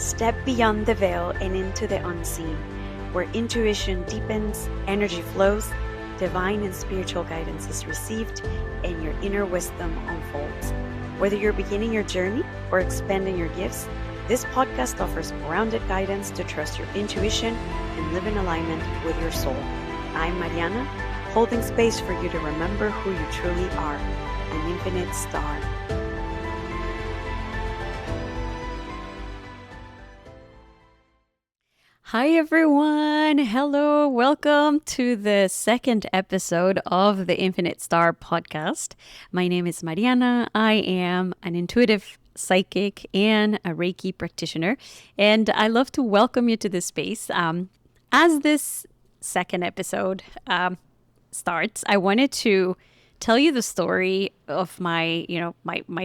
Step beyond the veil and into the unseen, where intuition deepens, energy flows, divine and spiritual guidance is received, and your inner wisdom unfolds. Whether you're beginning your journey or expanding your gifts, this podcast offers grounded guidance to trust your intuition and live in alignment with your soul. I'm Mariana, holding space for you to remember who you truly are, an infinite star. Hi everyone! Hello! Welcome to the second episode of the Infinite Star podcast. My name is Mariana. I am an intuitive psychic and a Reiki practitioner, and I love to welcome you to this space. As this second episode starts, I wanted to tell you the story of my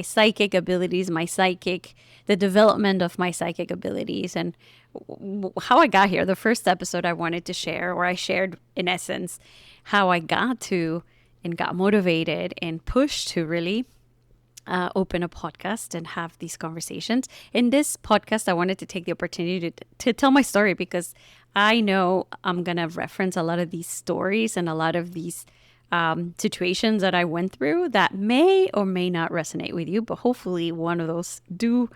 psychic abilities, the development of my psychic abilities, and how I got here. The first episode I wanted to share, or I shared in essence, how I got to and got motivated and pushed to really open a podcast and have these conversations. In this podcast, I wanted to take the opportunity to tell my story, because I know I'm going to reference a lot of these stories and a lot of these situations that I went through that may or may not resonate with you, but hopefully one of those do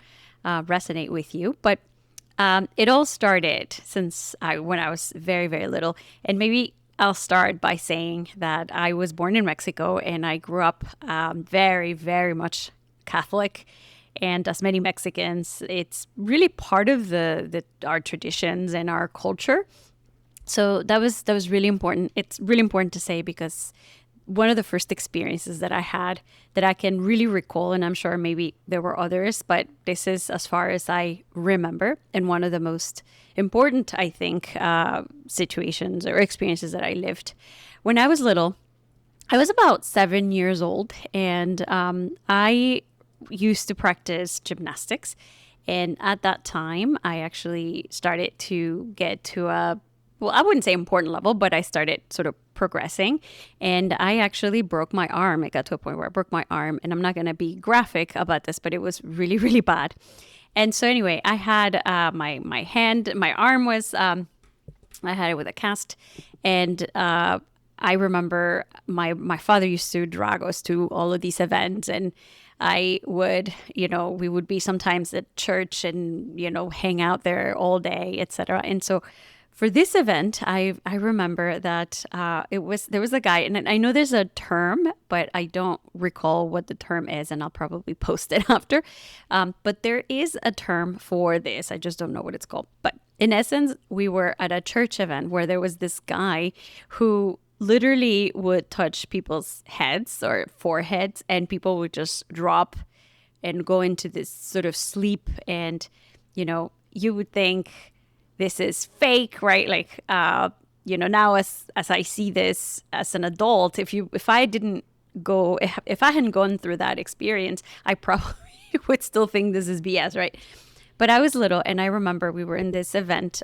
resonate with you. But it all started when I was very, very little. And maybe I'll start by saying that I was born in Mexico and I grew up very, very much Catholic. And as many Mexicans, it's really part of our traditions and our culture. So that was really important. It's really important to say, because one of the first experiences that I had that I can really recall, and I'm sure maybe there were others, but this is as far as I remember, and one of the most important, I think, situations or experiences that I lived. When I was little, I was about 7 years old, and I used to practice gymnastics. And at that time, I actually started to get to I wouldn't say important level, but I started sort of progressing, and I actually broke my arm. It got to a point where I broke my arm, and I'm not going to be graphic about this, but it was really, really bad. And so anyway, I had my arm was, I had it with a cast, and I remember my father used to drag us to all of these events, and we would be sometimes at church and, hang out there all day, etc. And so for this event, I remember that there was a guy, and I know there's a term, but I don't recall what the term is, and I'll probably post it after. But there is a term for this. I just don't know what it's called. But in essence, we were at a church event where there was this guy who literally would touch people's heads or foreheads, and people would just drop and go into this sort of sleep. And, you would think this is fake, right? Like, now as I see this as an adult, if I hadn't gone through that experience, I probably would still think this is BS, right? But I was little, and I remember we were in this event,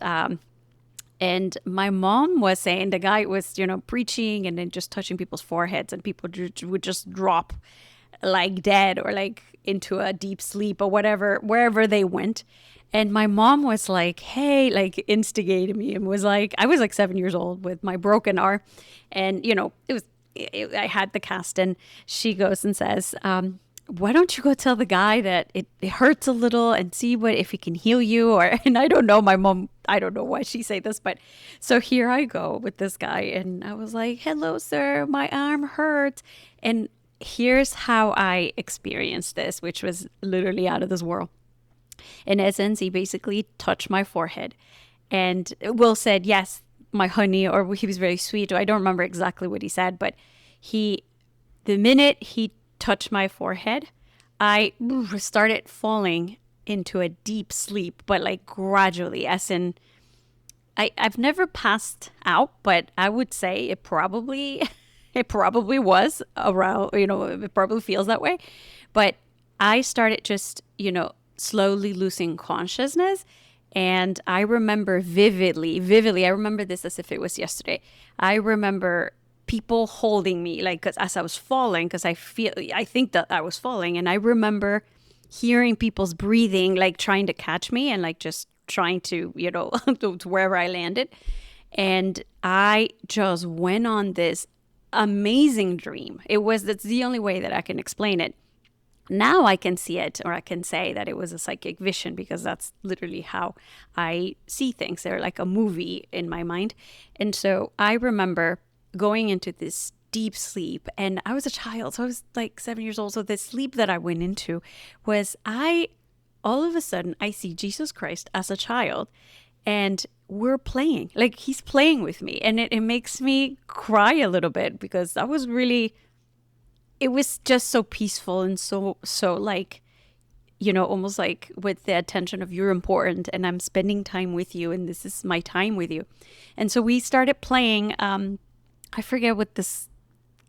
and my mom was saying the guy was, preaching and then just touching people's foreheads, and people would just drop like dead or like into a deep sleep or whatever, wherever they went. And my mom was like, hey, like instigated me, and was like, I was like 7 years old with my broken arm. And, I had the cast, and she goes and says, why don't you go tell the guy that it hurts a little and see if he can heal you? And I don't know, my mom, I don't know why she said this, but so here I go with this guy. And I was like, hello, sir, my arm hurts. And here's how I experienced this, which was literally out of this world. In essence, he basically touched my forehead, and Will said, yes, my honey, or he was very sweet. I don't remember exactly what he said, but the minute he touched my forehead, I started falling into a deep sleep, but like gradually, as in, I've never passed out, but I would say it probably was around, it probably feels that way. But I started just, slowly losing consciousness. And I remember vividly, I remember this as if it was yesterday. I remember people holding me, like, 'cause as I was falling, because I think that I was falling. And I remember hearing people's breathing, like trying to catch me and like just trying to, to wherever I landed. And I just went on this amazing dream. That's the only way that I can explain it. Now I can see it, or I can say that it was a psychic vision, because that's literally how I see things. They're like a movie in my mind. And so I remember going into this deep sleep, and I was a child, so I was like 7 years old. So the sleep that I went into was all of a sudden I see Jesus Christ as a child, and we're playing, like he's playing with me. And it makes me cry a little bit, because that was really, it was just so peaceful and so like, almost like with the attention of you're important and I'm spending time with you and this is my time with you. And so we started playing, I forget what this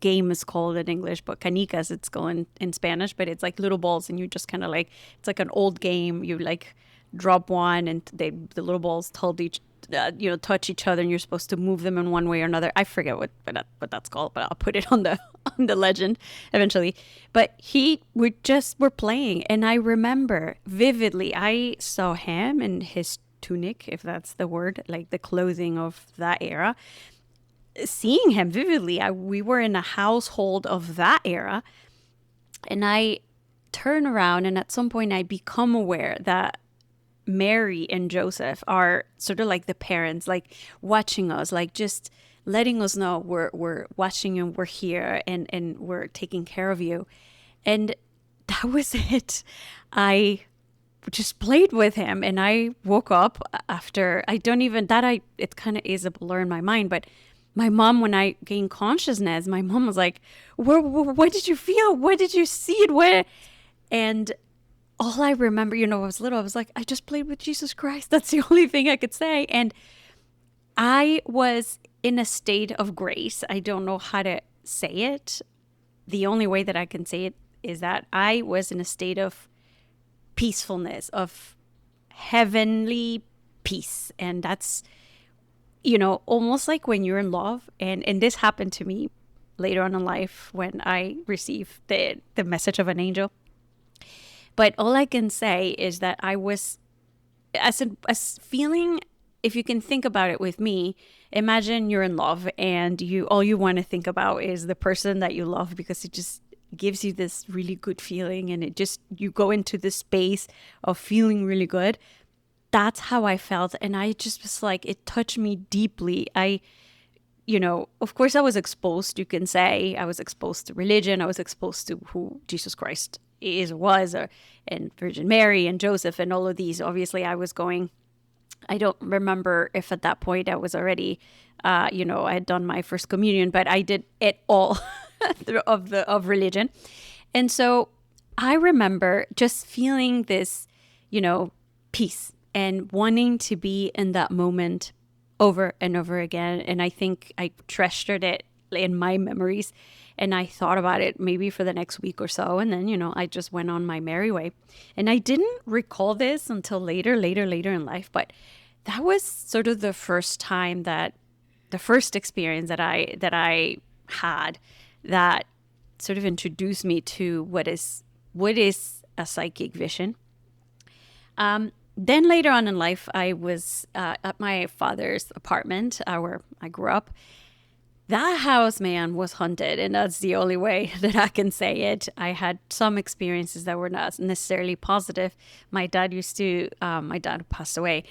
game is called in English, but canicas it's called in Spanish, but it's like little balls, and you just kind of like, it's like an old game. You like drop one, and the little balls touch each other, and you're supposed to move them in one way or another. I forget what that's called, but I'll put it on the on the legend eventually. But we're playing, and I remember vividly, I saw him in his tunic, if that's the word, like the clothing of that era. Seeing him vividly, we were in a household of that era, and I turn around, and at some point I become aware that Mary and Joseph are sort of like the parents, like watching us, like just letting us know we're watching and we're here, and we're taking care of you. And that was it. I just played with him, and I woke up after, it kind of is a blur in my mind, but my mom, when I gained consciousness, my mom was like, what did you feel? What did you see? What? And all I remember, I was little, I was like, I just played with Jesus Christ. That's the only thing I could say. And I was in a state of grace. I don't know how to say it. The only way that I can say it is that I was in a state of peacefulness, of heavenly peace. And that's, almost like when you're in love. And this happened to me later on in life when I received the message of an angel. But all I can say is that I was, as feeling, if you can think about it with me, imagine you're in love, and all you want to think about is the person that you love, because it just gives you this really good feeling, and you go into this space of feeling really good. That's how I felt. And I just was like, it touched me deeply. Of course I was exposed, you can say, I was exposed to religion. I was exposed to who Jesus Christ and Virgin Mary and Joseph and all of these. Obviously I don't remember if at that point I was already, I had done my first communion, but I did it all of religion. And so I remember just feeling this, peace, and wanting to be in that moment over and over again. And I think I treasured it in my memories, and I thought about it maybe for the next week or so. And then, I just went on my merry way. And I didn't recall this until later in life. But that was sort of the first experience that I had that sort of introduced me to what is a psychic vision. Then later on in life, I was at my father's apartment where I grew up. That house, man, was haunted, and that's the only way that I can say it. I had some experiences that were not necessarily positive. My dad passed away,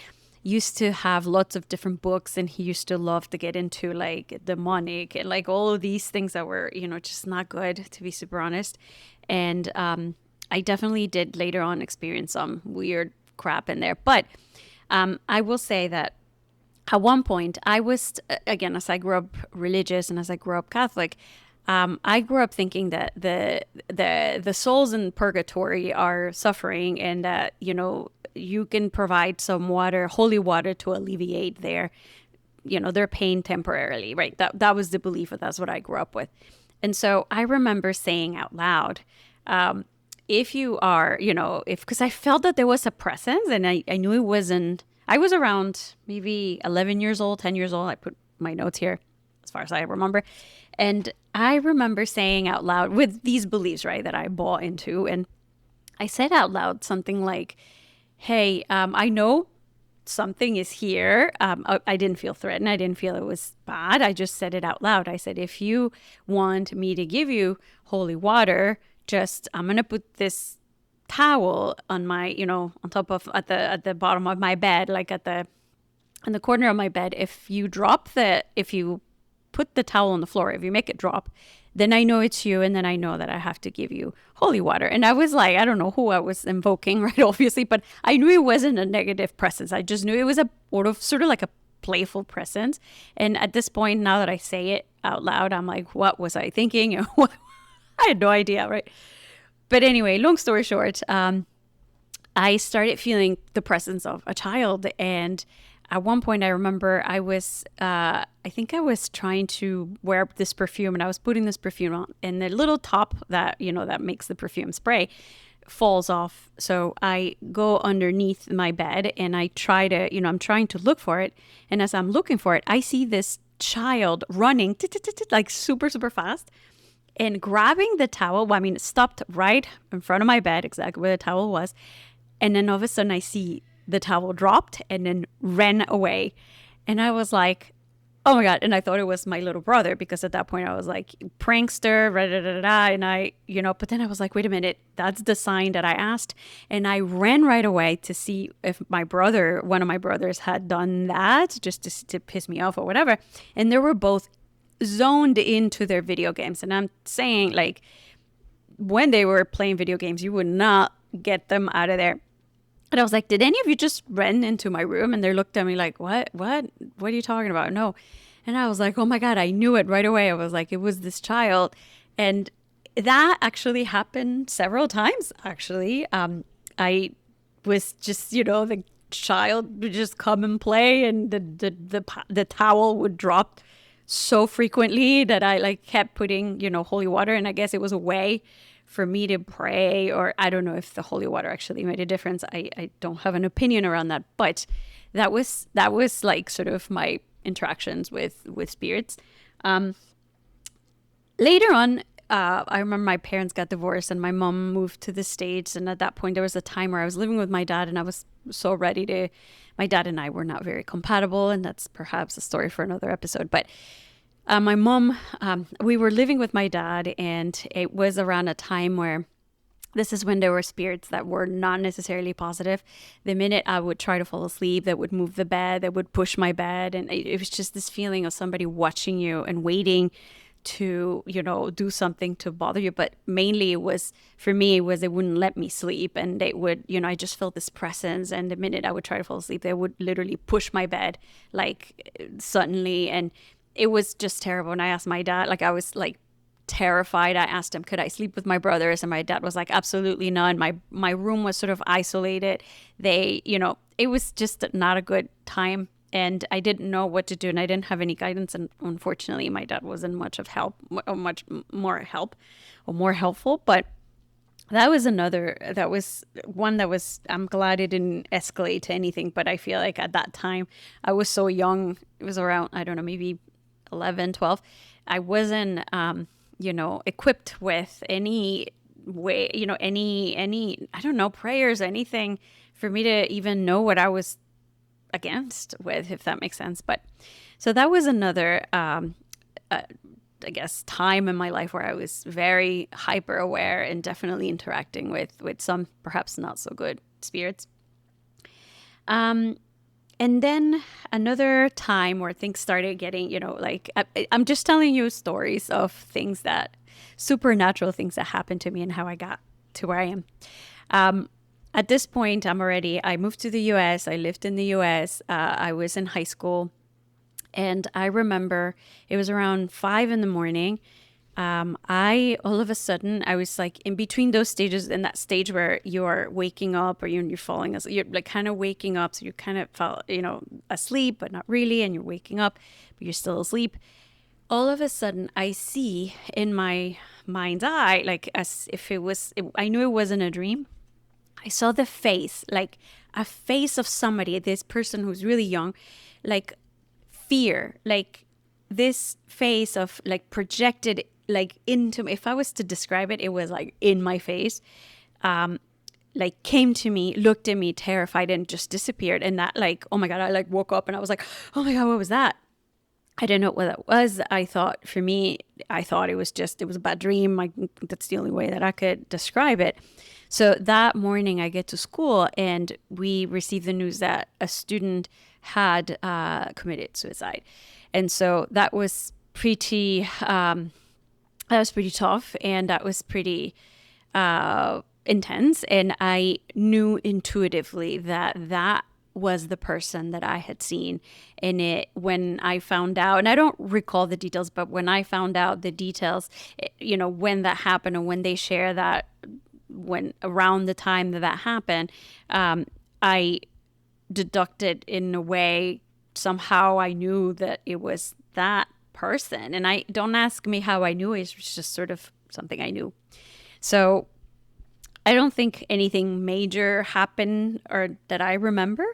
used to have lots of different books, and he used to love to get into like demonic and like all of these things that were, just not good, to be super honest. And I definitely did later on experience some weird crap in there. But I will say that at one point, I was, again, as I grew up religious and as I grew up Catholic, I grew up thinking that the souls in purgatory are suffering, and that, you can provide some water, holy water, to alleviate their pain temporarily, right? That was the belief, but that's what I grew up with. And so I remember saying out loud, if you are, because I felt that there was a presence, and I knew it wasn't. I was around maybe 11 years old, 10 years old. I put my notes here as far as I remember. And I remember saying out loud with these beliefs, right, that I bought into. And I said out loud something like, hey, I know something is here. I didn't feel threatened. I didn't feel it was bad. I just said it out loud. I said, if you want me to give you holy water, just I'm gonna put this towel on my, on top of at the bottom of my bed, like at the in the corner of my bed. If you put the towel on the floor, if you make it drop, then I know it's you, and then I know that I have to give you holy water. And I was like, I don't know who I was invoking, right? Obviously, but I knew it wasn't a negative presence. I just knew it was a sort of like a playful presence. And at this point, now that I say it out loud, I'm like, what was I thinking? I had no idea, right? But anyway, long story short, I started feeling the presence of a child. And at one point, I remember I think I was trying to wear this perfume, and I was putting this perfume on, and the little top that, that makes the perfume spray falls off. So I go underneath my bed and I try to, I'm trying to look for it. And as I'm looking for it, I see this child running like super, super fast and grabbing the towel. Well, I mean, it stopped right in front of my bed, exactly where the towel was. And then all of a sudden I see the towel dropped and then ran away. And I was like, oh my God. And I thought it was my little brother, because at that point I was like, prankster, rah, da, da, da, and I, but then I was like, wait a minute, that's the sign that I asked. And I ran right away to see if one of my brothers had done that, just to piss me off or whatever. And they were both zoned into their video games. And I'm saying, like, when they were playing video games, you would not get them out of there. And I was like, did any of you just run into my room? And they looked at me like, what are you talking about? No. And I was like, oh my God, I knew it right away. I was like, it was this child. And that actually happened several times, actually. I was just, the child would just come and play, and the towel would drop so frequently that I like kept putting, holy water. And I guess it was a way for me to pray, or I don't know if the holy water actually made a difference. I don't have an opinion around that, but that was like sort of my interactions with spirits. Later on, I remember my parents got divorced and my mom moved to the States. And at that point, there was a time where I was living with my dad, and I was so ready to, my dad and I were not very compatible. And that's perhaps a story for another episode. But my mom, we were living with my dad, and it was around a time where this is when there were spirits that were not necessarily positive. The minute I would try to fall asleep, they would move the bed, they would push my bed. And it was just this feeling of somebody watching you and waiting to, do something to bother you. But mainly it was, for me, it was they wouldn't let me sleep. And they would, I just felt this presence. And the minute I would try to fall asleep, they would literally push my bed, like, suddenly. And it was just terrible. And I asked my dad, like, I was like terrified. I asked him, could I sleep with my brothers? And my dad was like, absolutely not. My room was sort of isolated. It was just not a good time. And I didn't know what to do, and I didn't have any guidance. And unfortunately, my dad wasn't much more helpful. But that was one that was, I'm glad it didn't escalate to anything. But I feel like at that time, I was so young. It was around, I don't know, maybe 11, 12. I wasn't, equipped with any way, any, I don't know, prayers, anything for me to even know what I was against with, if that makes sense. But so that was another, I guess, time in my life where I was very hyper aware and definitely interacting with some perhaps not so good spirits. And then another time where things started getting, like, I'm just telling you stories of things supernatural things that happened to me and how I got to where I am. At this point, I moved to the US. I lived in the US. I was in high school. And I remember it was around 5 a.m. All of a sudden, I was like in between those stages, in that stage where you're waking up or you're falling asleep, you're like kind of waking up. So you kind of felt, asleep, but not really. And you're waking up, but you're still asleep. All of a sudden, I see in my mind's eye, like as if I knew it wasn't a dream. I saw the face, like a face of somebody, this person who's really young, like fear, like this face of like projected like into me. If I was to describe it, it was like in my face. like came to me, looked at me terrified, and just disappeared. And that, like, oh my God, I like woke up and I was like, oh my God, what was that? I didn't know what that was. I thought, for me, I thought it was a bad dream. That's the only way that I could describe it. So that morning I get to school and we receive the news that a student had committed suicide. And so that was pretty tough, and that was pretty intense. And I knew intuitively that that was the person that I had seen. And when I found out, and I don't recall the details, but when I found out the details, when that happened and when they share that, when around the time that happened, I deducted in a way, somehow I knew that it was that person. And I don't ask me how I knew, it's just sort of something I knew. So I don't think anything major happened or that I remember.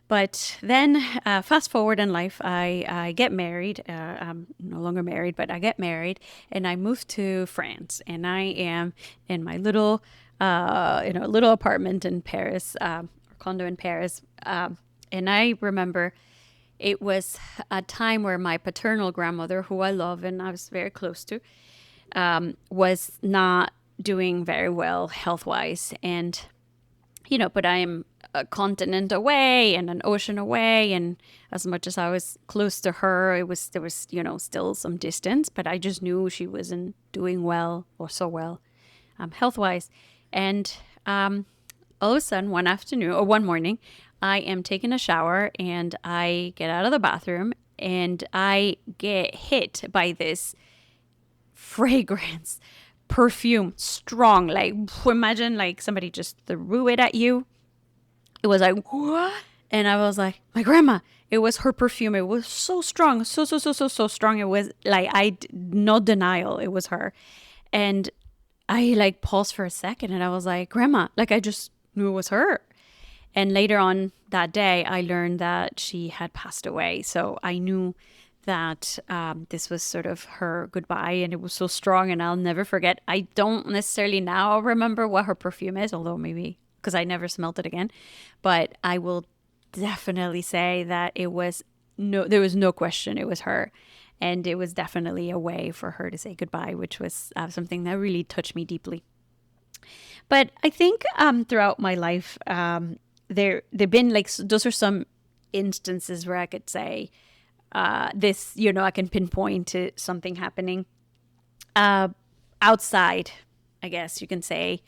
But then fast forward in life, I get married. I'm no longer married, but I get married and I moved to France. And I am in my little apartment in Paris, or condo in Paris. And I remember it was a time where my paternal grandmother, who I love and I was very close to, was not doing very well health-wise. And, but I am a continent away and an ocean away. And as much as I was close to her, there was still some distance, but I just knew she wasn't doing well or so well health-wise. And all of a sudden, one morning, I am taking a shower and I get out of the bathroom and I get hit by this fragrance, perfume, strong. Like, imagine like somebody just threw it at you. It was like, what? And I was like, my grandma. It was her perfume. It was so strong, so strong. It was like, no denial, it was her. And I like paused for a second and I was like, grandma, like I just knew it was her. And later on that day, I learned that she had passed away. So I knew that this was sort of her goodbye, and it was so strong, and I'll never forget. I don't necessarily now remember what her perfume is, although maybe because I never smelled it again. But I will definitely say that there was no question it was her. And it was definitely a way for her to say goodbye, which was something that really touched me deeply. But I think throughout my life, there've been like, those are some instances where I could say this, I can pinpoint to something happening outside, I guess you can say,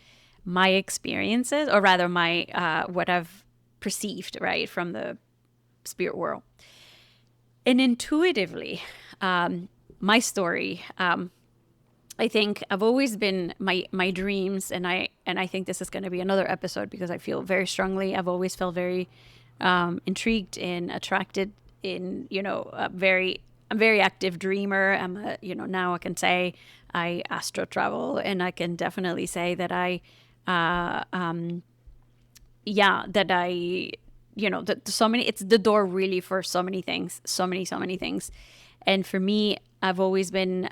my experiences, or rather my what I've perceived, right, from the spirit world. And intuitively, my story, I think I've always been my dreams, and I think this is going to be another episode because I feel very strongly. I've always felt very intrigued and attracted in, I'm a very active dreamer. Now I can say I astro travel, and I can definitely say that it's the door really for so many things, so many things. And for me, I've always been,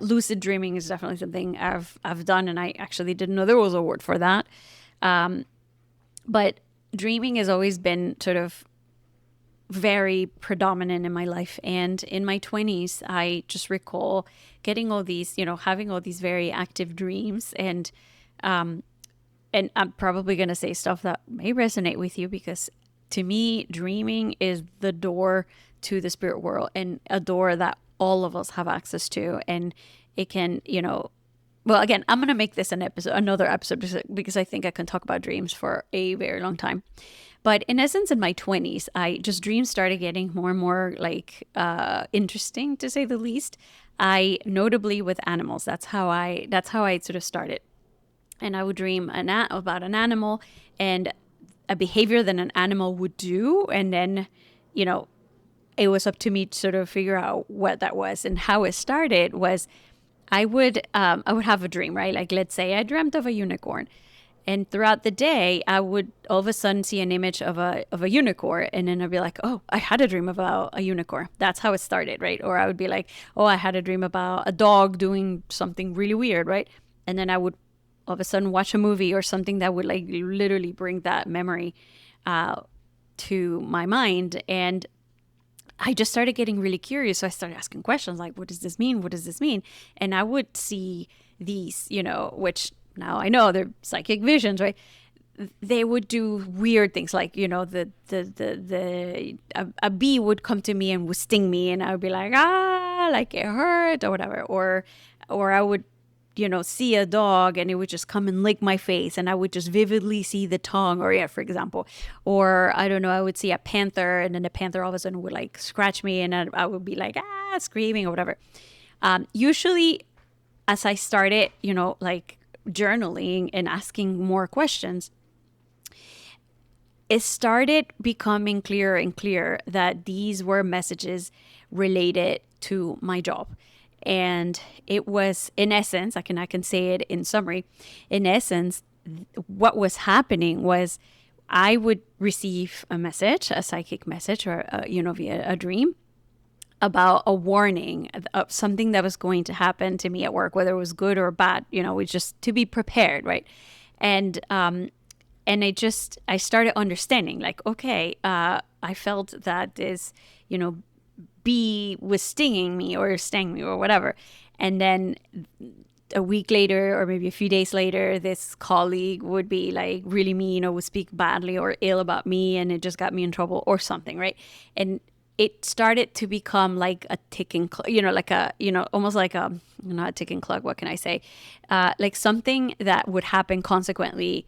lucid dreaming is definitely something I've done. And I actually didn't know there was a word for that. But dreaming has always been sort of very predominant in my life. And in my 20s, I just recall getting all these, having all these very active dreams. And I'm probably going to say stuff that may resonate with you, because to me, dreaming is the door to the spirit world, and a door that all of us have access to. And it can, well, again, I'm going to make this another episode because I think I can talk about dreams for a very long time. But in essence, in my 20s, dreams started getting more and more interesting, to say the least. Notably with animals. That's how I sort of started. And I would dream about an animal and a behavior that an animal would do. And then, it was up to me to sort of figure out what that was. And how it started was I would have a dream, right? Like, let's say I dreamt of a unicorn. And throughout the day, I would all of a sudden see an image of a unicorn. And then I'd be like, oh, I had a dream about a unicorn. That's how it started, right? Or I would be like, oh, I had a dream about a dog doing something really weird, right? And then I would all of a sudden watch a movie or something that would like literally bring that memory to my mind. And I just started getting really curious. So I started asking questions like, what does this mean? What does this mean? And I would see these, which now I know they're psychic visions, right? They would do weird things like, a bee would come to me and would sting me, and I would be like, like it hurt or whatever. Or I would, see a dog and it would just come and lick my face, and I would just vividly see the tongue, or yeah, for example. Or I don't know, I would see a panther, and then the panther all of a sudden would like scratch me, and I would be like, screaming or whatever. Usually as I started, like journaling and asking more questions, it started becoming clearer and clearer that these were messages related to my job. And it was, in essence, I can say it in summary, in essence, what was happening was I would receive a message, a psychic message, or, via a dream about a warning of something that was going to happen to me at work, whether it was good or bad, it's just to be prepared, right? And I started understanding, like, okay, I felt that this, bee was stinging me or whatever. And then a week later, or maybe a few days later, this colleague would be like really mean or would speak badly or ill about me, and it just got me in trouble or something, right? And it started to become like a ticking, almost like a, not a ticking clock, what can I say? Like something that would happen consequently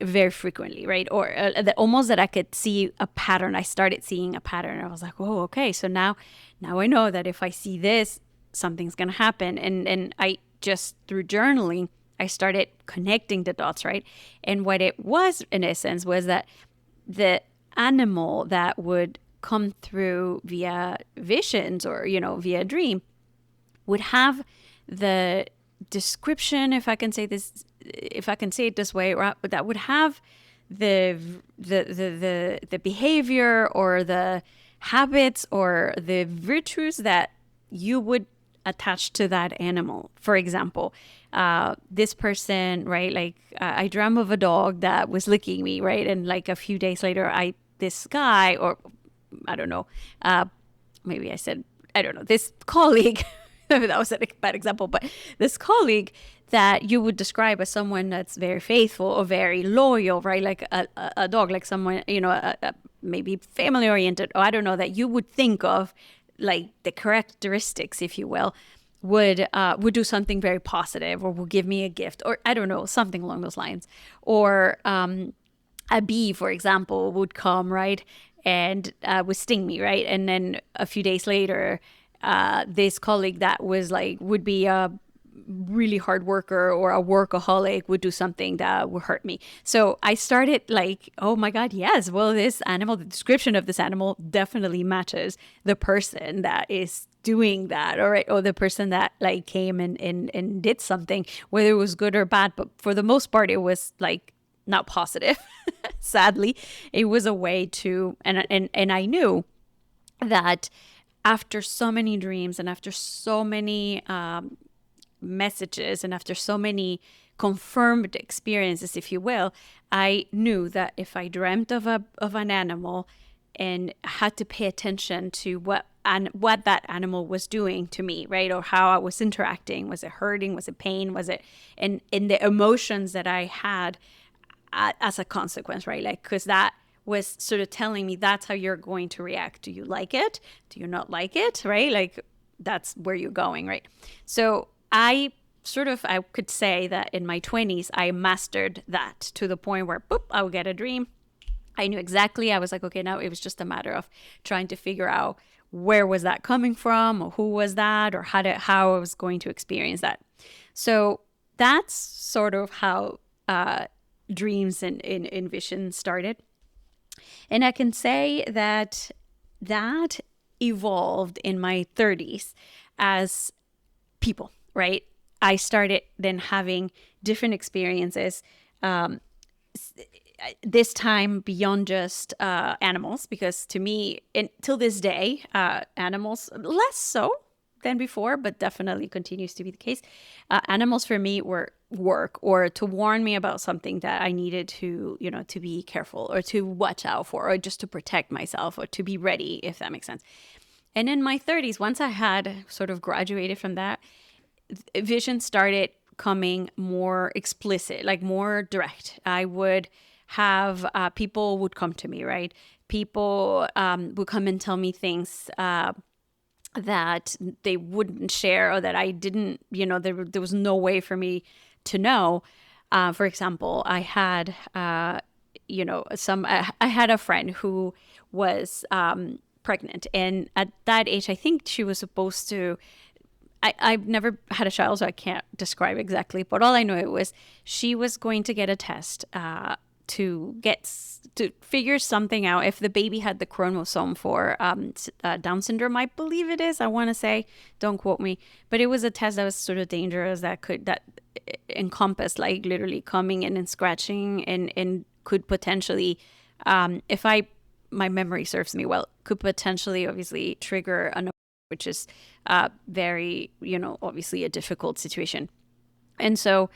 very frequently, right? Or that I could see a pattern. I started seeing a pattern. I was like, oh, okay. So now I know that if I see this, something's going to happen. And I just, through journaling, I started connecting the dots, right? And what it was, in essence, was that the animal that would come through via visions or, via dream would have the description, if I can say it this way, or that would have the behavior or the habits or the virtues that you would attach to that animal. For example, this person, right? Like I dreamt of a dog that was licking me, right? And like a few days later, this guy, or I don't know, maybe I said, I don't know, this colleague. That was a bad example, but this colleague that you would describe as someone that's very faithful or very loyal, right? Like a dog, like someone, maybe family oriented, or I don't know, that you would think of like the characteristics, if you will, would do something very positive, or will give me a gift, or I don't know, something along those lines. Or a bee, for example, would come, right, and would sting me, right? And then a few days later, this colleague that was like, would be a really hard worker or a workaholic would do something that would hurt me. So I started like, oh my God, yes. Well, this animal, the description of this animal definitely matches the person that is doing that, or the person that like came and did something, whether it was good or bad. But for the most part, it was like not positive. Sadly, it was a way to, and I knew that after so many dreams and after so many messages and after so many confirmed experiences, if you will, I knew that if I dreamt of an animal and had to pay attention to what that animal was doing to me, right, or how I was interacting, was it hurting, was it pain, was it, and the emotions that I had as a consequence, right, like, because that was sort of telling me that's how you're going to react. Do you like it? Do you not like it? Right? Like that's where you're going, right? So I could say that in my 20s, I mastered that to the point where, boop, I would get a dream. I knew exactly. I was like, okay, now it was just a matter of trying to figure out where was that coming from, or who was that, or how I was going to experience that. So that's sort of how dreams and visions started. And I can say that evolved in my 30s as people, right? I started then having different experiences, this time beyond just animals, because to me, till this day, animals, less so than before, but definitely continues to be the case. Animals for me were work or to warn me about something that I needed to, to be careful or to watch out for or just to protect myself or to be ready, if that makes sense. And in my 30s, once I had sort of graduated from that, vision started coming more explicit, like more direct. I would have people would come to me, right? People would come and tell me things that they wouldn't share or that I didn't, there was no way for me to know. For example, I had, I had a friend who was pregnant. And at that age, I think she was supposed to, I've never had a child, so I can't describe exactly, but all I know it was she was going to get a test to figure something out if the baby had the chromosome for Down syndrome, I believe it is. I want to say, don't quote me, but it was a test that was sort of dangerous that encompassed like literally coming in and scratching and could potentially, if my memory serves me well, could potentially obviously trigger an, which is very, obviously a difficult situation. And so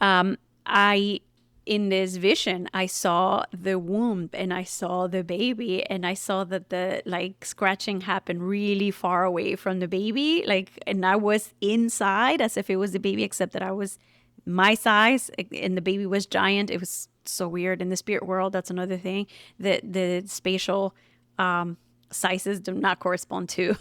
I, in this vision, I saw the womb and I saw the baby and I saw that the like scratching happened really far away from the baby. Like, and I was inside as if it was the baby, except that I was my size and the baby was giant. It was so weird in the spirit world. That's another thing that the spatial sizes do not correspond to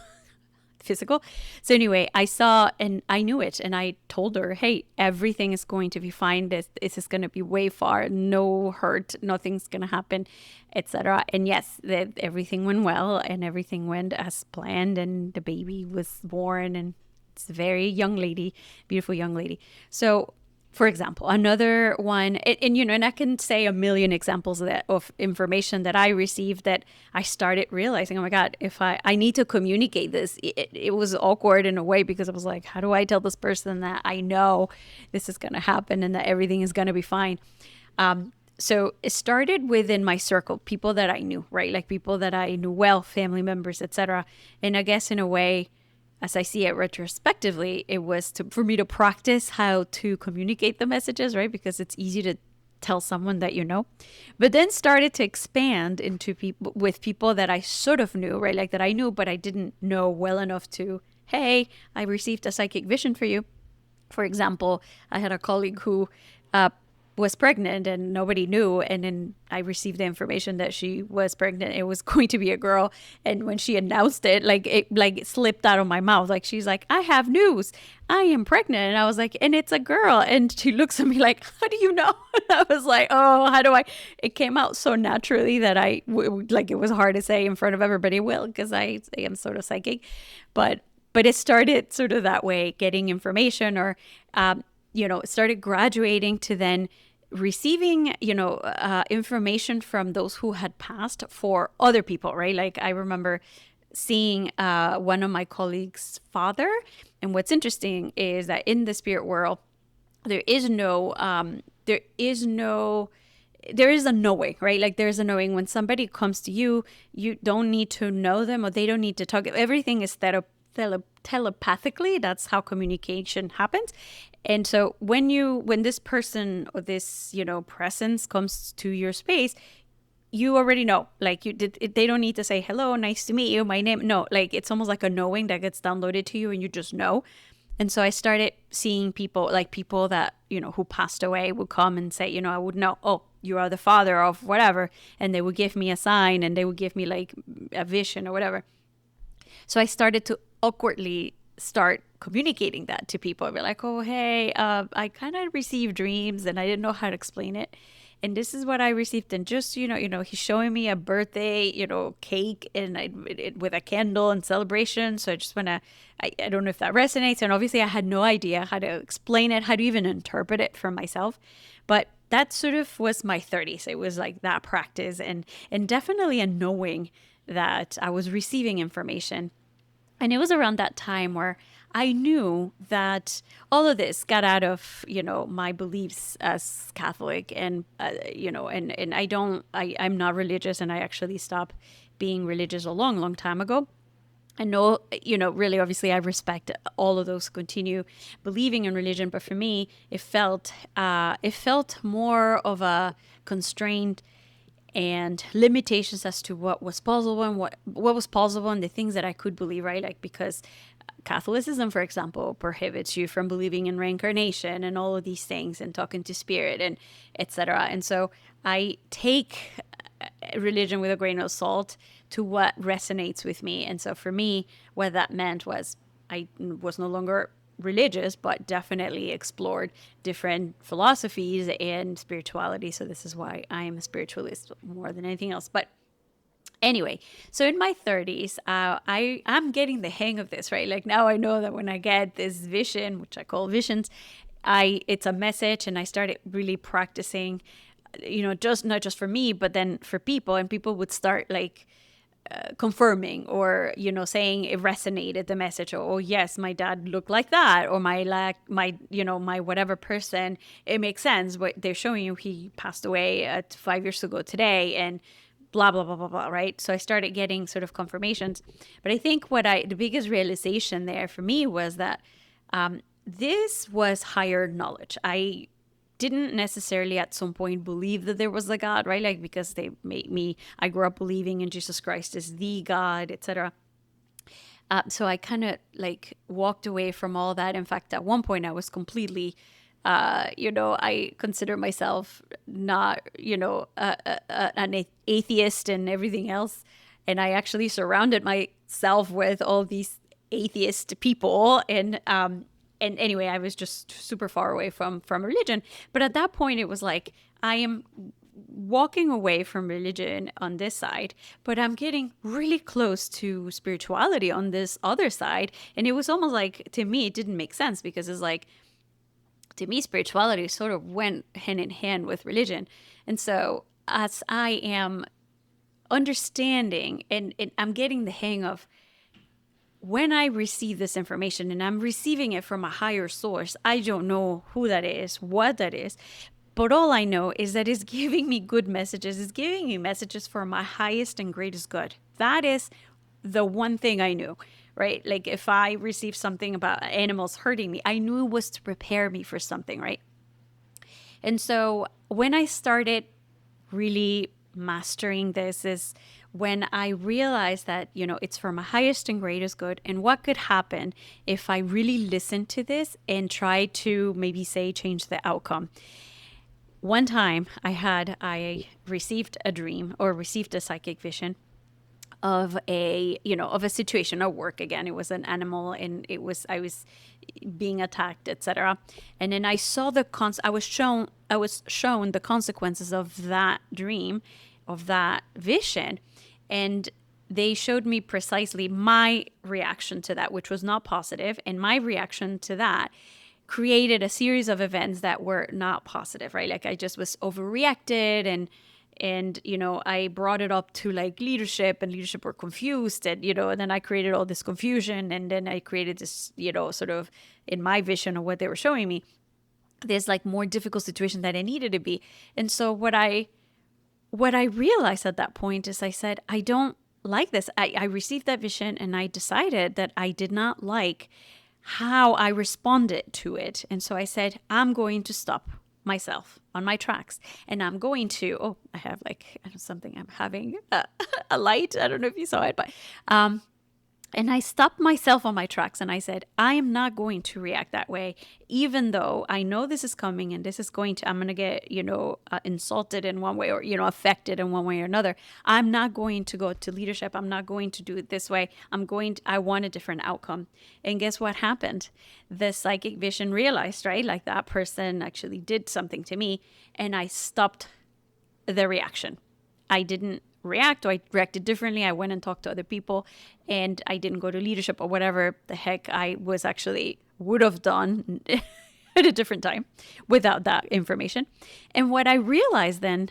physical. So anyway, I saw and I knew it and I told her, hey, everything is going to be fine. This is going to be way far, no hurt, nothing's going to happen, etc. And yes, everything went well and everything went as planned and the baby was born and it's a very young lady, beautiful young lady. So for example, another one, and I can say a million examples of information that I received that I started realizing, oh my God, if I need to communicate this, it was awkward in a way because I was like, how do I tell this person that I know this is going to happen and that everything is going to be fine? So it started within my circle, people that I knew, right? Like people that I knew well, family members, etc. And I guess in a way, as I see it retrospectively, it was for me to practice how to communicate the messages, right? Because it's easy to tell someone that you know, but then started to expand into people that I sort of knew, right? Like that I knew, but I didn't know well enough to, hey, I received a psychic vision for you. For example, I had a colleague who was pregnant and nobody knew, and then I received the information that she was pregnant. It was going to be a girl, and when she announced it, it slipped out of my mouth. Like she's like, I have news, I am pregnant. And I was like, and it's a girl. And she looks at me like, how do you know? And I was like, oh, how do I? It came out so naturally that it was hard to say in front of everybody. Well, because I am sort of psychic, but it started sort of that way, getting information or started graduating to then receiving, information from those who had passed for other people, right? Like I remember seeing one of my colleagues' father. And what's interesting is that in the spirit world, there is a knowing, right? Like there's a knowing when somebody comes to you, you don't need to know them or they don't need to talk. Everything is telepathically. That's how communication happens. And so when this person or this, presence comes to your space, you already know, like they don't need to say, hello, nice to meet you, my name. No, like it's almost like a knowing that gets downloaded to you and you just know. And so I started seeing people that, who passed away would come and say, I would know, oh, you are the father of whatever. And they would give me a sign and they would give me like a vision or whatever. So I started to awkwardly start communicating that to people. I'd be like, oh, hey, I kind of received dreams and I didn't know how to explain it. And this is what I received. And just, he's showing me a birthday, cake and with a candle and celebration. So I just want to, I don't know if that resonates. And obviously I had no idea how to explain it, how to even interpret it for myself. But that sort of was my 30s. It was like that practice and definitely a knowing that I was receiving information. And it was around that time where I knew that all of this got out of, my beliefs as Catholic and, and I'm not religious and I actually stopped being religious a long, long time ago. I know, really, obviously, I respect all of those who continue believing in religion, but for me, it felt more of a constraint and limitations as to what was possible and what was possible and the things that I could believe, right? Like, because Catholicism, for example, prohibits you from believing in reincarnation and all of these things and talking to spirit and etc. And so I take religion with a grain of salt to what resonates with me. And so for me, what that meant was I was no longer religious, but definitely explored different philosophies and spirituality. So this is why I am a spiritualist more than anything else. But anyway, so in my 30s, I'm getting the hang of this, right? Like now I know that when I get this vision, which I call visions, it's a message, and I started really practicing, just not just for me, but then for people, and people would start like confirming or saying it resonated the message, or oh yes, my dad looked like that, or my whatever person, it makes sense what they're showing you, he passed away 5 years ago today, and blah blah blah blah blah, right? So I started getting sort of confirmations. But I think the biggest realization there for me was that this was higher knowledge. I didn't necessarily at some point believe that there was a God, right? Like, because I grew up believing in Jesus Christ as the God, etc. So I kind of like walked away from all that. In fact, at one point I was completely, I consider myself not, an atheist and everything else. And I actually surrounded myself with all these atheist people, and anyway, I was just super far away from religion. But at that point, it was like, I am walking away from religion on this side, but I'm getting really close to spirituality on this other side. And it was almost like, to me, it didn't make sense, because it's like, to me, spirituality sort of went hand in hand with religion. And so as I am understanding and I'm getting the hang of, when I receive this information and I'm receiving it from a higher source, I don't know who that is, what that is, but all I know is that it's giving me good messages. It's giving me messages for my highest and greatest good. That is the one thing I knew, right? Like if I received something about animals hurting me, I knew it was to prepare me for something, right? And so when I started really mastering this is when I realized that, it's for my highest and greatest good, and what could happen if I really listened to this and tried to maybe say change the outcome. One time I received a dream, or received a psychic vision of a situation at work. Again, it was an animal, and I was being attacked, etc. And then I saw I was shown the consequences of that dream, of that vision, and they showed me precisely my reaction to that, which was not positive, and my reaction to that created a series of events that were not positive, right? Like I just was overreacted, and I brought it up to like leadership, and leadership were confused, and and then I created all this confusion, and then I created this sort of, in my vision of what they were showing me, this like more difficult situation that I needed to be. And so what I realized at that point is, I said, I don't like this. I received that vision, and I decided that I did not like how I responded to it. And so I said, I'm going to stop myself on my tracks, and I'm going to, I have like something, I'm having a light. I don't know if you saw it, but and I stopped myself on my tracks, and I said, I am not going to react that way, even though I know this is coming, and I'm going to get, insulted in one way, or, affected in one way or another. I'm not going to go to leadership. I'm not going to do it this way. I want a different outcome. And guess what happened? The psychic vision realized, right? Like that person actually did something to me, and I stopped the reaction. I didn't react, or I reacted differently. I went and talked to other people, and I didn't go to leadership or whatever the heck I would have done at a different time without that information. And what I realized then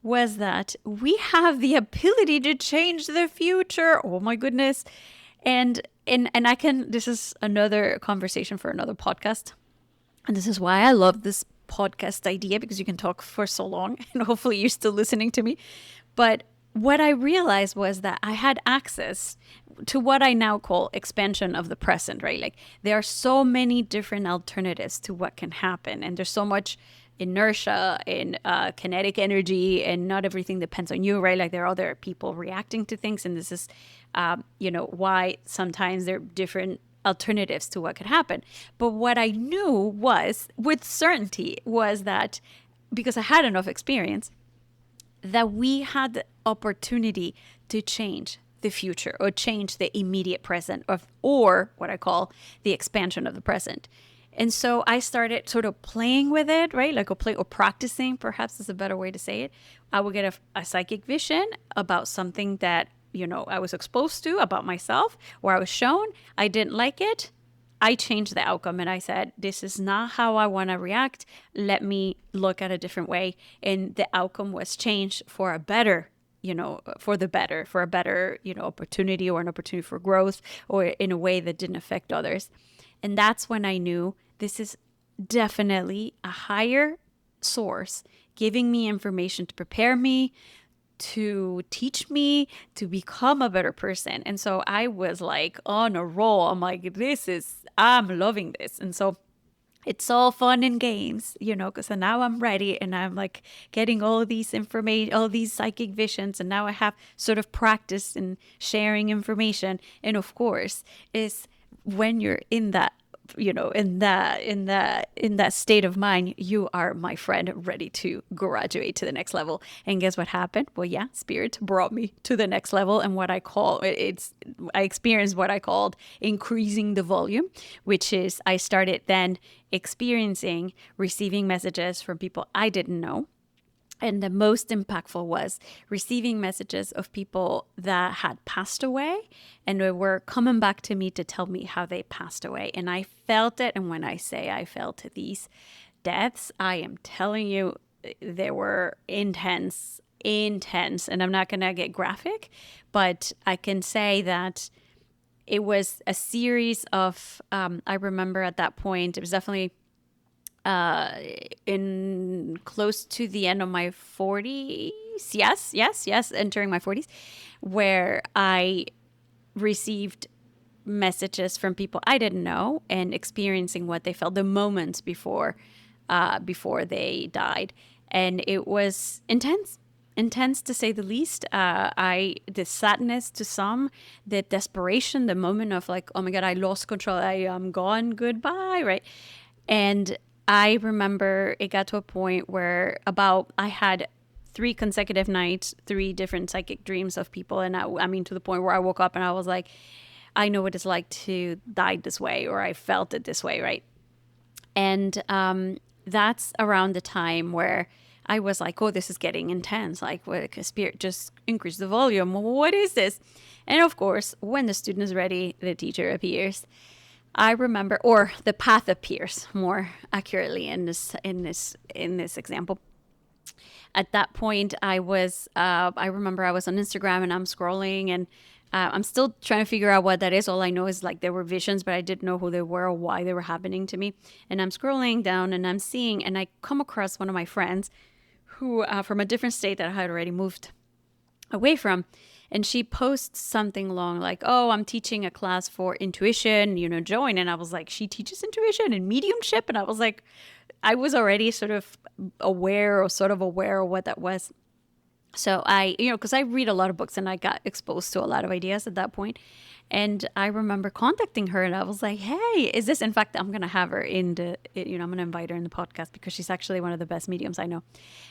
was that we have the ability to change the future. Oh my goodness. And this is another conversation for another podcast. And this is why I love this podcast idea, because you can talk for so long, and hopefully you're still listening to me. But what I realized was that I had access to what I now call expansion of the present, right? Like there are so many different alternatives to what can happen, and there's so much inertia and kinetic energy, and not everything depends on you, right? Like there are other people reacting to things, and this is, why sometimes there are different alternatives to what could happen. But what I knew was, with certainty, was that because I had enough experience, that we had the opportunity to change the future or change the immediate present or what I call the expansion of the present. And so I started sort of playing with it, right? Like or practicing, perhaps is a better way to say it. I would get a psychic vision about something that, I was exposed to about myself, or I was shown. I didn't like it. I changed the outcome and I said, this is not how I want to react. Let me look at a different way. And the outcome was changed for a better, for the better, for a better, opportunity, or an opportunity for growth, or in a way that didn't affect others. And that's when I knew this is definitely a higher source giving me information to prepare me, to teach me to become a better person. And so I was like on a roll. I'm like, I'm loving this. And so it's all fun and games, because now I'm ready and I'm like getting all these information, all these psychic visions. And now I have sort of practice in sharing information. And of course, is when you're in that, in that state of mind, you are, my friend, ready to graduate to the next level. And guess what happened? Well, yeah, spirit brought me to the next level. And I experienced what I called increasing the volume, which is I started then receiving messages from people I didn't know. And the most impactful was receiving messages of people that had passed away, and they were coming back to me to tell me how they passed away. And I felt it. And when I say I felt these deaths, I am telling you, they were intense. And I'm not going to get graphic, but I can say that it was a series of, I remember at that point, it was definitely in close to the end of my 40s, yes, entering my 40s, where I received messages from people I didn't know and experiencing what they felt the moments before they died. And it was intense to say the least. The sadness to some, the desperation, the moment of like, oh my God, I lost control, I am gone, goodbye, right? And I remember it got to a point where I had 3 consecutive nights, 3 different psychic dreams of people. And I mean, to the point where I woke up and I was like, I know what it's like to die this way, or I felt it this way, right? And that's around the time where I was like, oh, this is getting intense. Like, what, spirit, just increase the volume. What is this? And of course, when the student is ready, the teacher appears. I remember, or the path appears more accurately in this example. At that point, I remember I was on Instagram and I'm scrolling, and I'm still trying to figure out what that is. All I know is like there were visions, but I didn't know who they were or why they were happening to me. And I'm scrolling down and I'm seeing, and I come across one of my friends who, from a different state that I had already moved away from. And she posts something along like, oh, I'm teaching a class for intuition, join. And I was like, she teaches intuition and mediumship? And I was like, I was already sort of aware of what that was. So because I read a lot of books and I got exposed to a lot of ideas at that point. And I remember contacting her and I was like, hey, is this, in fact, I'm going to have her I'm going to invite her in the podcast because she's actually one of the best mediums I know.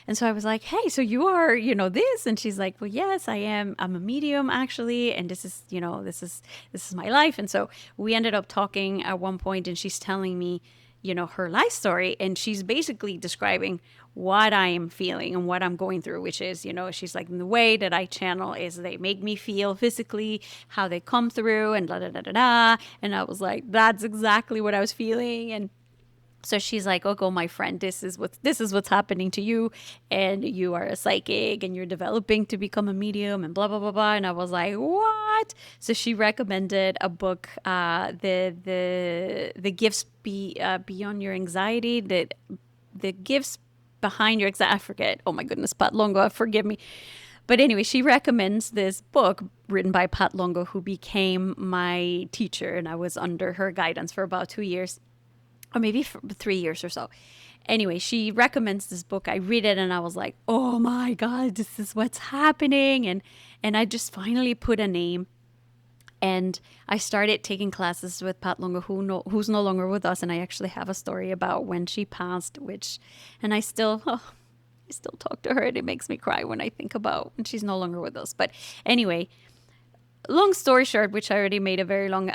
And so I was like, hey, so you are, this? And she's like, well, yes, I am. I'm a medium actually. And this is, this is my life. And so we ended up talking at one point and she's telling me, her life story. And she's basically describing what I am feeling and what I'm going through, which is, she's like, the way that I channel is they make me feel physically how they come through and da da da da da. And I was like, that's exactly what I was feeling. And so she's like, oh, my friend, this is what's happening to you. And you are a psychic and you're developing to become a medium and blah, blah, blah, blah. And I was like, what? So she recommended a book, the gifts beyond your anxiety, the gifts behind your anxiety. I forget. Oh my goodness, Pat Longo, forgive me. But anyway, she recommends this book written by Pat Longo, who became my teacher, and I was under her guidance for about 2 years, or maybe for 3 years or so. Anyway, she recommends this book. I read it and I was like, oh my God, this is what's happening. And I just finally put a name. And I started taking classes with Pat Longo, who's no longer with us. And I actually have a story about when she passed, and I still talk to her, and it makes me cry when I think about when she's no longer with us. But anyway, long story short, which I already made a very long,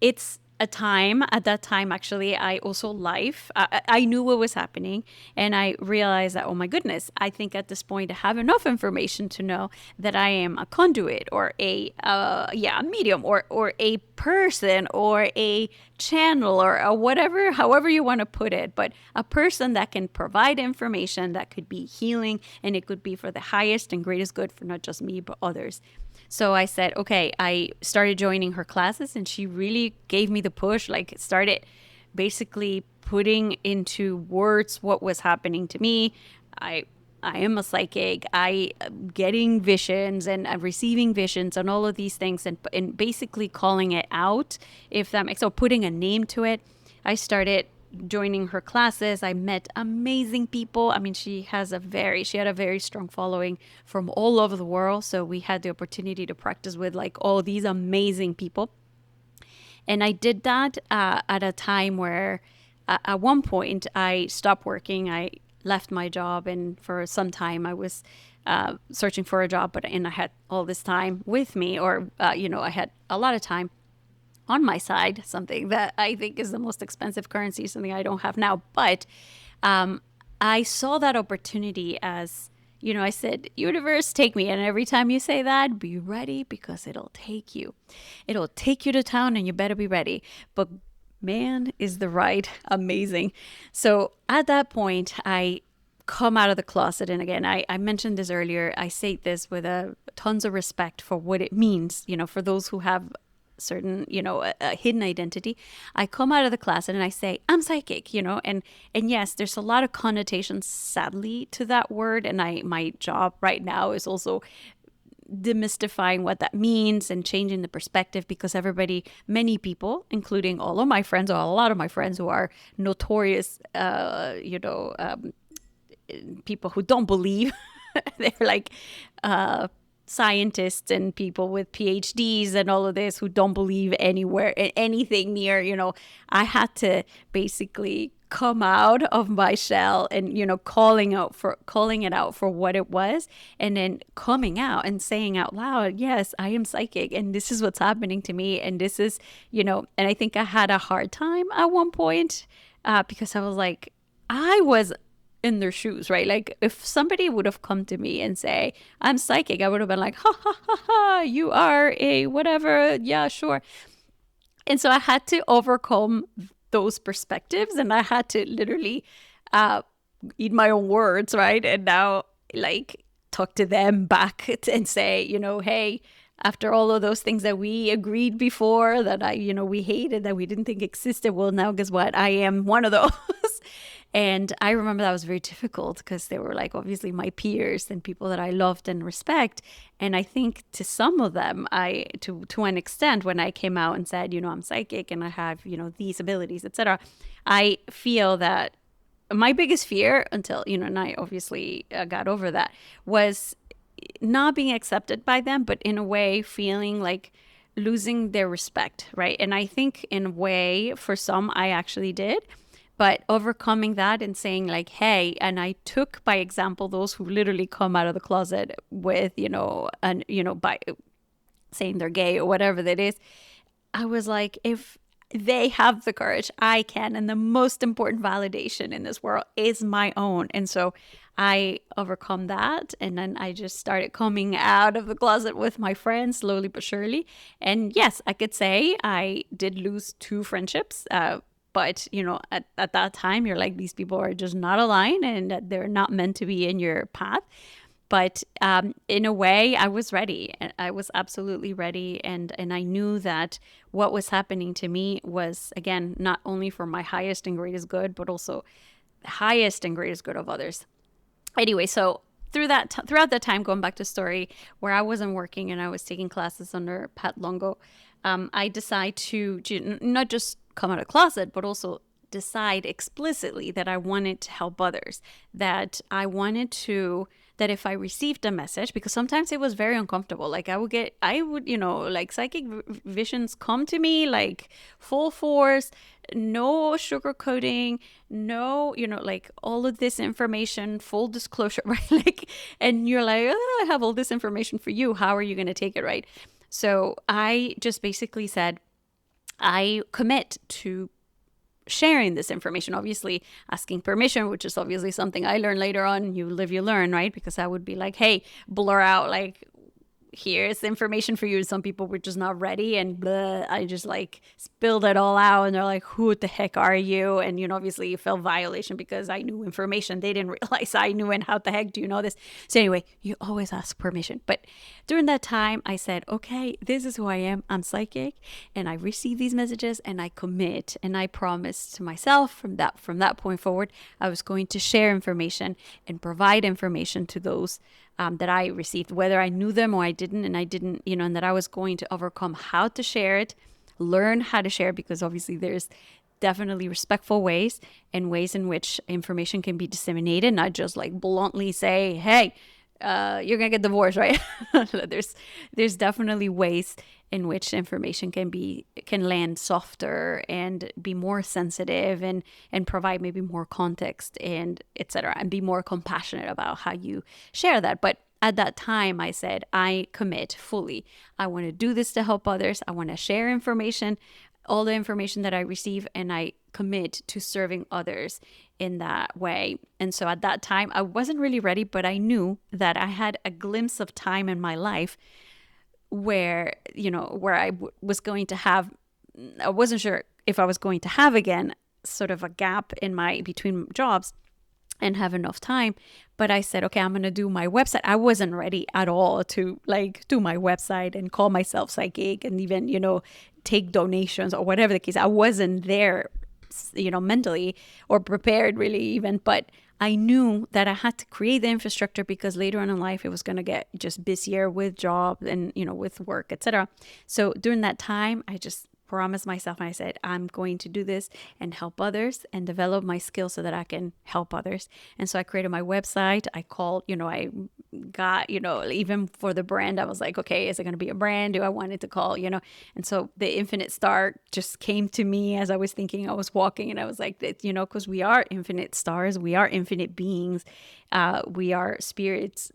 it's at that time, actually, I also I knew what was happening, and I realized that, oh my goodness, I think at this point I have enough information to know that I am a conduit, or a medium, or a person, or a channel, or a whatever, however you want to put it, but a person that can provide information that could be healing, and it could be for the highest and greatest good for not just me, but others. So I said, okay, I started joining her classes, and she really gave me the push, like started basically putting into words what was happening to me. I am a psychic. I am getting visions, and I'm receiving visions, and all of these things, and basically calling it out, if that makes, so putting a name to it. I started joining her classes. I met amazing people. I mean, she had a very strong following from all over the world. So we had the opportunity to practice with like all these amazing people. And I did that at a time where at one point I stopped working. I left my job, and for some time I was searching for a job, and I had all this time with me, or I had a lot of time on my side, something that I think is the most expensive currency, something I don't have now. But I saw that opportunity as, I said, universe, take me. And every time you say that, be ready, because it'll take you. It'll take you to town, and you better be ready. But man, is the ride amazing. So at that point, I come out of the closet. And again, I mentioned this earlier. I say this with tons of respect for what it means, for those who have certain, a hidden identity. I come out of the closet and I say, I'm psychic, and yes, there's a lot of connotations, sadly, to that word. And my job right now is also demystifying what that means and changing the perspective, because many people, including all of my friends, or a lot of my friends who are notorious, people who don't believe, they're like, scientists and people with PhDs and all of this, who don't believe anything near, I had to basically come out of my shell and, calling it out for what it was, and then coming out and saying out loud, yes, I am psychic, and this is what's happening to me. And this is, and I think I had a hard time at one point, because I was like, I was in their shoes, right? Like if somebody would have come to me and say, I'm psychic, I would have been like, ha ha ha ha, you are a whatever. Yeah, sure. And so I had to overcome those perspectives, and I had to literally eat my own words, right? And now like talk to them back and say, hey, after all of those things that we agreed before that we hated, that we didn't think existed, well, now guess what? I am one of those. And I remember that was very difficult, because they were like obviously my peers and people that I loved and respect. And I think to some of them, to an extent, when I came out and said, I'm psychic and I have, these abilities, etc., I feel that my biggest fear until, and I obviously got over that, was not being accepted by them, but in a way feeling like losing their respect, right? And I think in a way, for some, I actually did. But overcoming that and saying like, hey, and I took by example those who literally come out of the closet with, by saying they're gay or whatever that is. I was like, if they have the courage, I can. And the most important validation in this world is my own. And so I overcome that. And then I just started coming out of the closet with my friends slowly but surely. And yes, I could say I did lose 2 friendships. But, at that time, you're like, these people are just not aligned, and they're not meant to be in your path. But in a way, I was ready. I was absolutely ready. And I knew that what was happening to me was, again, not only for my highest and greatest good, but also the highest and greatest good of others. Anyway, so throughout that time, going back to story where I wasn't working and I was taking classes under Pat Longo, I decided to not just come out of the closet, but also decide explicitly that I wanted to help others, that I wanted to, that if I received a message, because sometimes it was very uncomfortable, like I would, like psychic visions come to me like full force, no sugarcoating, no, like all of this information, full disclosure, right? Like, and you're like, oh, I have all this information for you. How are you going to take it, right? So I just basically said, I commit to sharing this information, obviously asking permission, which is obviously something I learned later on. You live, you learn, right? Because I would be like, hey, blur out, like, here's the information for you. Some people were just not ready, and blah, I just like spilled it all out, and they're like, who the heck are you? And obviously you felt violation because I knew information they didn't realize I knew, and how the heck do you know this? So anyway, you always ask permission. But during that time I said, okay, this is who I am. I'm psychic, and I receive these messages, and I commit, and I promised to myself from that point forward, I was going to share information and provide information to those that I received, whether I knew them or I didn't, and that I was going to overcome how to share it, learn how to share, because obviously there's definitely respectful ways and ways in which information can be disseminated, not just like bluntly say, hey, you're gonna get divorced, right? there's definitely ways in which information can land softer and be more sensitive, and provide maybe more context, and etc., and be more compassionate about how you share that. But at that time I said, I commit fully. I want to do this to help others. I want to share information, all the information that I receive, and I commit to serving others in that way. And so at that time, I wasn't really ready, but I knew that I had a glimpse of time in my life where, was going to have, I wasn't sure if I was going to have again sort of a gap between jobs and have enough time. But I said, okay, I'm going to do my website. I wasn't ready at all to like do my website and call myself psychic and even, take donations or whatever the case. I wasn't there, mentally or prepared really even, but I knew that I had to create the infrastructure because later on in life, it was going to get just busier with jobs and, with work, etc. So during that time, I just promised myself, and I said, I'm going to do this and help others and develop my skills so that I can help others. And so I created my website. I called, I got, even for the brand, I was like, okay, is it going to be a brand? Do I want it to call, And so the Infinite Star just came to me as I was thinking, I was walking, and I was like, because we are infinite stars, we are infinite beings. We are spirits,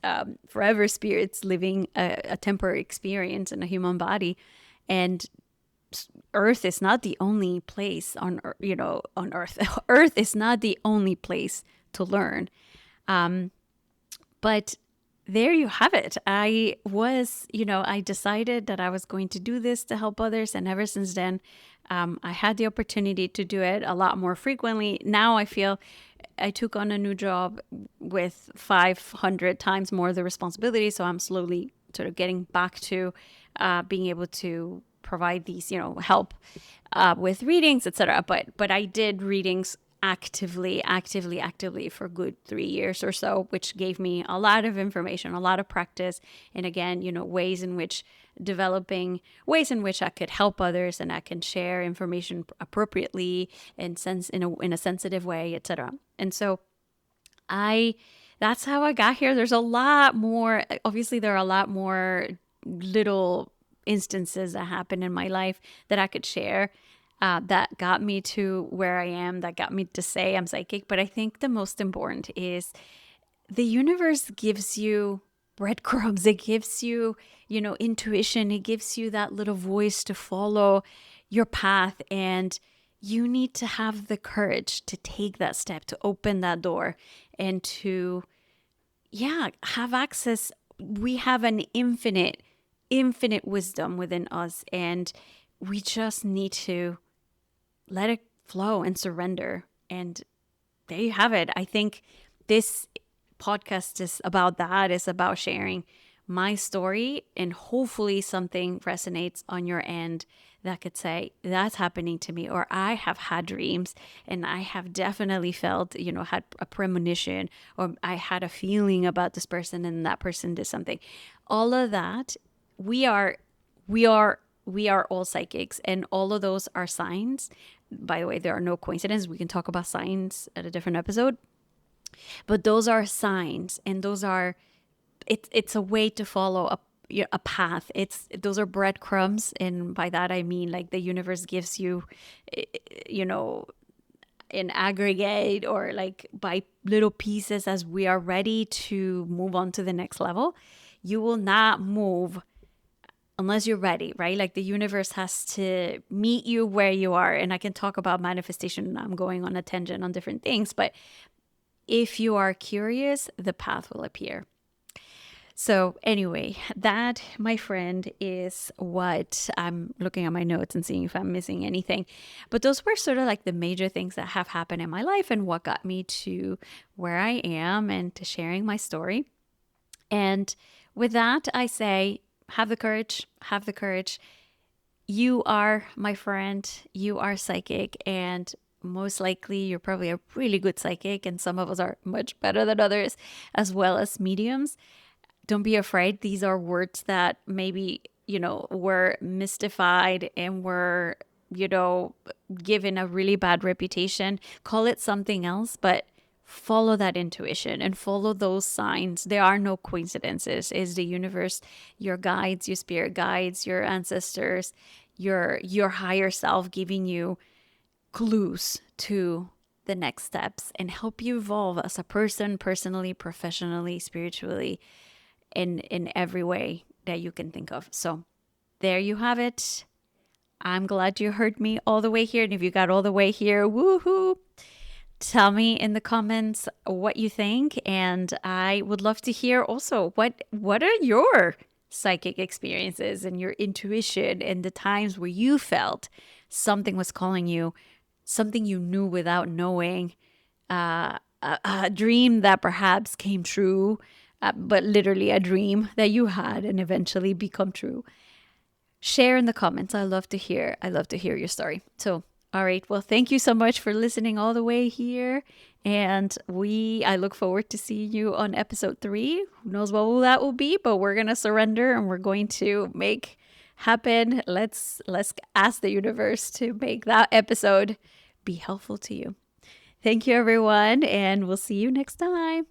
forever spirits living a temporary experience in a human body. And Earth is not the only place on Earth. Earth is not the only place to learn. But there you have it. I decided that I was going to do this to help others. And ever since then, I had the opportunity to do it a lot more frequently. Now I feel I took on a new job with 500 times more of the responsibility. So I'm slowly sort of getting back to being able to provide these, help with readings, etc. But I did readings actively for a good 3 years or so, which gave me a lot of information, a lot of practice, and again, ways in which I could help others and I can share information appropriately and in a sensitive way, etc. And so that's how I got here. There's a lot more. Obviously, there are a lot more little instances that happened in my life that I could share that got me to where I am, that got me to say I'm psychic. But I think the most important is the universe gives you breadcrumbs. It gives you, intuition. It gives you that little voice to follow your path. And you need to have the courage to take that step, to open that door, and to, have access. We have an infinite wisdom within us, and we just need to let it flow and surrender. And there you have it. I think this podcast is about that. It's about sharing my story, and hopefully something resonates on your end that could say, that's happening to me, or I have had dreams and I have definitely felt, had a premonition, or I had a feeling about this person and that person did something. All of that, we are, we are, we are all psychics, and all of those are signs. By the way, there are no coincidences. We can talk about signs at a different episode, but those are signs, and it's a way to follow a path. Those are breadcrumbs, and by that I mean, like, the universe gives you, you know, in aggregate, or like by little pieces, as we are ready to move on to the next level. You will not move unless you're ready, right? Like, the universe has to meet you where you are. And I can talk about manifestation. I'm going on a tangent on different things, but if you are curious, the path will appear. So anyway, that, my friend, is what I'm looking at my notes and seeing if I'm missing anything. But those were sort of like the major things that have happened in my life and what got me to where I am and to sharing my story. And with that, I say, have the courage, have the courage. You are, my friend, you are psychic, and most likely you're probably a really good psychic, and some of us are much better than others, as well as mediums. Don't be afraid. These are words that maybe, were mystified and were, given a really bad reputation. Call it something else, but follow that intuition and follow those signs. There are no coincidences. It's the universe, your guides, your spirit guides, your ancestors, your higher self giving you clues to the next steps and help you evolve as a person, personally, professionally, spiritually, in every way that you can think of. So there you have it. I'm glad you heard me all the way here. And if you got all the way here, woohoo! Tell me in the comments what you think. And I would love to hear also what are your psychic experiences and your intuition and the times where you felt something was calling you, something you knew without knowing, a dream that perhaps came true, but literally a dream that you had and eventually become true. Share in the comments. I love to hear your story. So, all right. Well, thank you so much for listening all the way here. And I look forward to seeing you on episode 3. Who knows what that will be, but we're going to surrender and we're going to make happen. Let's ask the universe to make that episode be helpful to you. Thank you, everyone, and we'll see you next time.